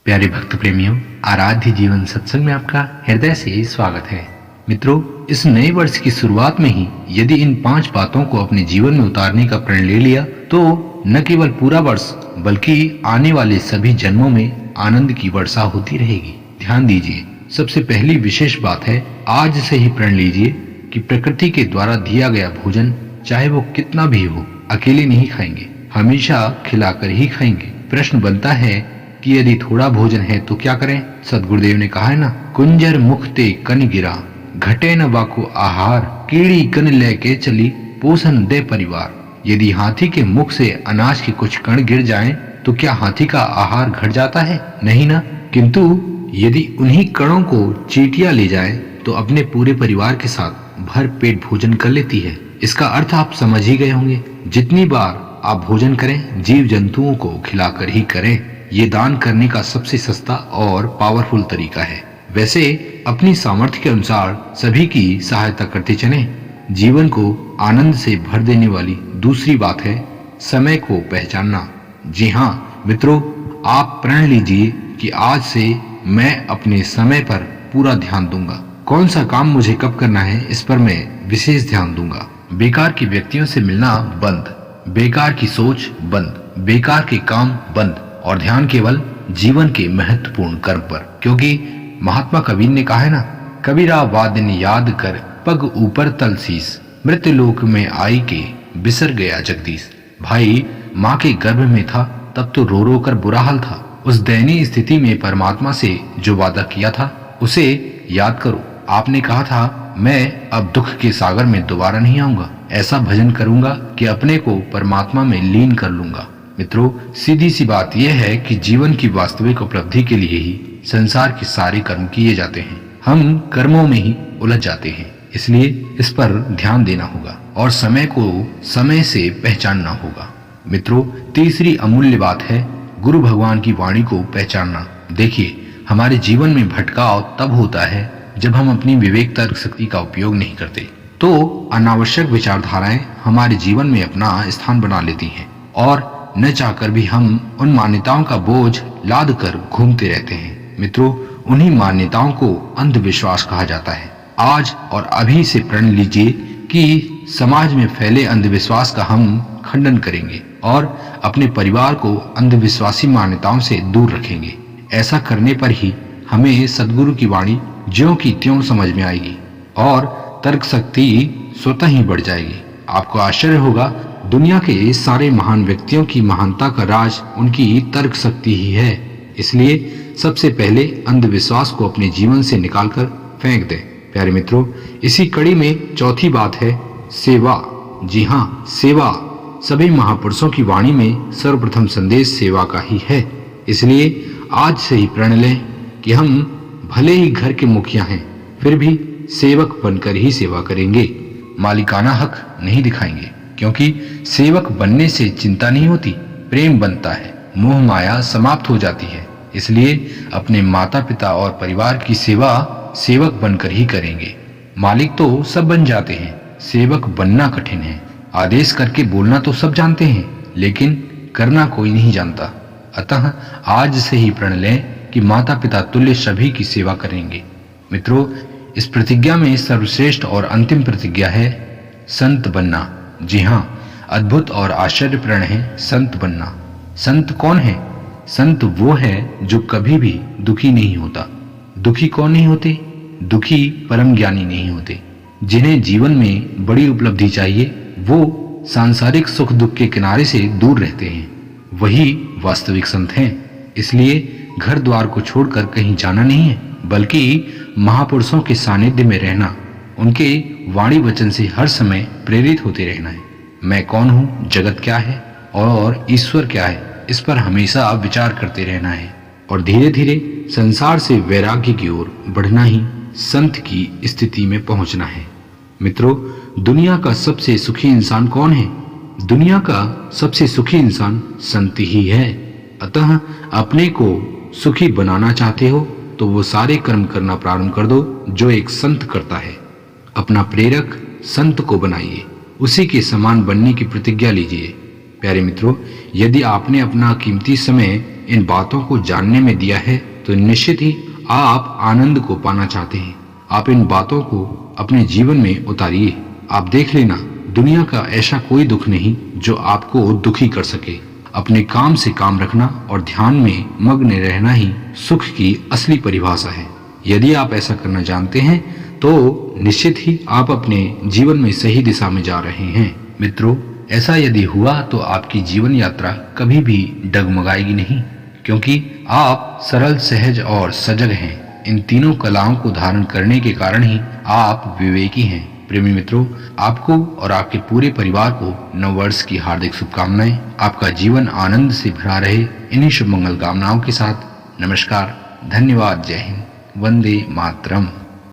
प्यारे भक्त प्रेमियों, आराध्य जीवन सत्संग में आपका हृदय से स्वागत है। मित्रों, इस नए वर्ष की शुरुआत में ही यदि इन 5 बातों को अपने जीवन में उतारने का प्रण ले लिया तो न केवल पूरा वर्ष बल्कि आने वाले सभी जन्मों में आनंद की वर्षा होती रहेगी। ध्यान दीजिए, सबसे पहली विशेष बात है, आज से ही प्रण लीजिए कि प्रकृति के द्वारा दिया गया भोजन चाहे वो कितना भी हो, अकेले नहीं खाएंगे, हमेशा खिलाकर ही खाएंगे। प्रश्न बनता है कि यदि थोड़ा भोजन है तो क्या करें? सदगुरुदेव ने कहा है ना, कुंजर मुखते कन गिरा, घटे न बाको आहार, कीड़ी कन लेके चली, पोषण दे परिवार। यदि हाथी के मुख से अनाज के कुछ कण गिर जाएं, तो क्या हाथी का आहार घट जाता है? नहीं ना। किंतु यदि उन्हीं कणों को चींटियां ले जाएं, तो अपने पूरे परिवार के साथ भर पेट भोजन कर लेती है। इसका अर्थ आप समझ ही गए होंगे। जितनी बार आप भोजन करें, जीव जंतुओं को खिलाकर ही करें। ये दान करने का सबसे सस्ता और पावरफुल तरीका है। वैसे अपनी सामर्थ्य के अनुसार सभी की सहायता करते चलें। जीवन को आनंद से भर देने वाली दूसरी बात है समय को पहचानना। जी हाँ मित्रों, आप प्रण लीजिए कि आज से मैं अपने समय पर पूरा ध्यान दूंगा। कौन सा काम मुझे कब करना है, इस पर मैं विशेष ध्यान दूंगा। बेकार के व्यक्तियों से मिलना बंद, बेकार की सोच बंद, बेकार के काम बंद, और ध्यान केवल जीवन के महत्वपूर्ण कर्म पर। क्योंकि महात्मा कबीर ने कहा है ना, कबीरा वादन याद कर, पग ऊपर तल शीस, मृत्यु लोक में आई के बिसर गया जगदीश। भाई, माँ के गर्भ में था तब तो रो रो कर बुरा हाल था। उस दयनीय स्थिति में परमात्मा से जो वादा किया था उसे याद करो। आपने कहा था, मैं अब दुख के सागर में दोबारा नहीं आऊंगा, ऐसा भजन करूंगा कि अपने को परमात्मा में लीन कर लूंगा। मित्रों, सीधी सी बात यह है कि जीवन की वास्तविक उपलब्धि के लिए ही संसार के सारे कर्म किए जाते हैं। हम कर्मों में ही उलझ जाते हैं, इसलिए इस पर ध्यान देना होगा और समय को समय से पहचानना होगा। मित्रों, तीसरी अमूल्य बात है गुरु भगवान की वाणी को पहचानना। देखिए, हमारे जीवन में भटकाव तब होता है जब हम अपनी विवेक तर्क शक्ति का उपयोग नहीं करते, तो अनावश्यक विचारधाराएं हमारे जीवन में अपना स्थान बना लेती हैं और न चाहकर भी हम उन मान्यताओं का बोझ लाद कर घूमते रहते हैं। मित्रों, उन्हीं मान्यताओं को अंधविश्वास कहा जाता है। आज और अभी से प्रण लीजिए कि समाज में फैले अंधविश्वास का हम खंडन करेंगे और अपने परिवार को अंधविश्वासी मान्यताओं से दूर रखेंगे। ऐसा करने पर ही हमें सदगुरु की वाणी ज्यों की त्यों समझ में आएगी और तर्क शक्ति स्वतः ही बढ़ जाएगी। आपको आश्चर्य होगा, दुनिया के सारे महान व्यक्तियों की महानता का राज उनकी तर्क शक्ति ही है। इसलिए सबसे पहले अंधविश्वास को अपने जीवन से निकालकर फेंक दें। प्यारे मित्रों, इसी कड़ी में चौथी बात है सेवा। जी हाँ, सेवा। सभी महापुरुषों की वाणी में सर्वप्रथम संदेश सेवा का ही है। इसलिए आज से ही प्रण लें कि हम भले ही घर के मुखिया हैं, फिर भी सेवक बनकर ही सेवा करेंगे। मालिकाना हक नहीं दिखाएंगे, क्योंकि सेवक बनने से चिंता नहीं होती, प्रेम बनता है, मोह माया समाप्त हो जाती है। इसलिए अपने माता पिता और परिवार की सेवा सेवक बनकर ही करेंगे। मालिक तो सब बन जाते हैं, सेवक बनना कठिन है। आदेश करके बोलना तो सब जानते हैं, लेकिन करना कोई नहीं जानता। अतः आज से ही प्रण लें कि माता पिता तुल्य सभी की सेवा करेंगे। मित्रों, इस प्रतिज्ञा में सर्वश्रेष्ठ और अंतिम प्रतिज्ञा है संत बनना। जी हाँ, अद्भुत और आश्चर्य प्रण है संत बनना। संत कौन है? संत वो है जो कभी भी दुखी नहीं होता। दुखी कौन नहीं होते? दुखी परम ज्ञानी नहीं होते। जिन्हें जीवन में बड़ी उपलब्धि चाहिए, वो सांसारिक सुख दुख के किनारे से दूर रहते हैं, वही वास्तविक संत हैं। इसलिए घर द्वार को छोड़कर कहीं जाना नहीं है, बल्कि महापुरुषों के सानिध्य में रहना, उनके वाणी वचन से हर समय प्रेरित होते रहना है। मैं कौन हूँ, जगत क्या है और ईश्वर क्या है, इस पर हमेशा विचार करते रहना है और धीरे धीरे संसार से वैराग्य की ओर बढ़ना ही संत की स्थिति में पहुंचना है। मित्रों, दुनिया का सबसे सुखी इंसान कौन है? दुनिया का सबसे सुखी इंसान संत ही है। अतः अपने को सुखी बनाना चाहते हो तो वो सारे कर्म करना प्रारंभ कर दो जो एक संत करता है। अपना प्रेरक संत को बनाइए, उसी के समान बनने की प्रतिज्ञा लीजिए। प्यारे मित्रों, यदि आपने अपना कीमती समय इन बातों को जानने में दिया है तो निश्चित ही आप आनंद को पाना चाहते हैं। आप इन बातों को अपने जीवन में उतारिए। आप देख लेना, दुनिया का ऐसा कोई दुख नहीं जो आपको दुखी कर सके। अपने काम से काम रखना और ध्यान में मग्न रहना ही सुख की असली परिभाषा है। यदि आप ऐसा करना जानते हैं तो निश्चित ही आप अपने जीवन में सही दिशा में जा रहे हैं। मित्रों, ऐसा यदि हुआ तो आपकी जीवन यात्रा कभी भी डगमगाएगी नहीं, क्योंकि आप सरल, सहज और सजग हैं। इन तीनों कलाओं को धारण करने के कारण ही आप विवेकी हैं। प्रेमी मित्रों, आपको और आपके पूरे परिवार को नववर्ष की हार्दिक शुभकामनाएं। आपका जीवन आनंद से भरा रहे, इन्हीं शुभ मंगल कामनाओं के साथ नमस्कार, धन्यवाद, जय हिंद, वंदे मातरम।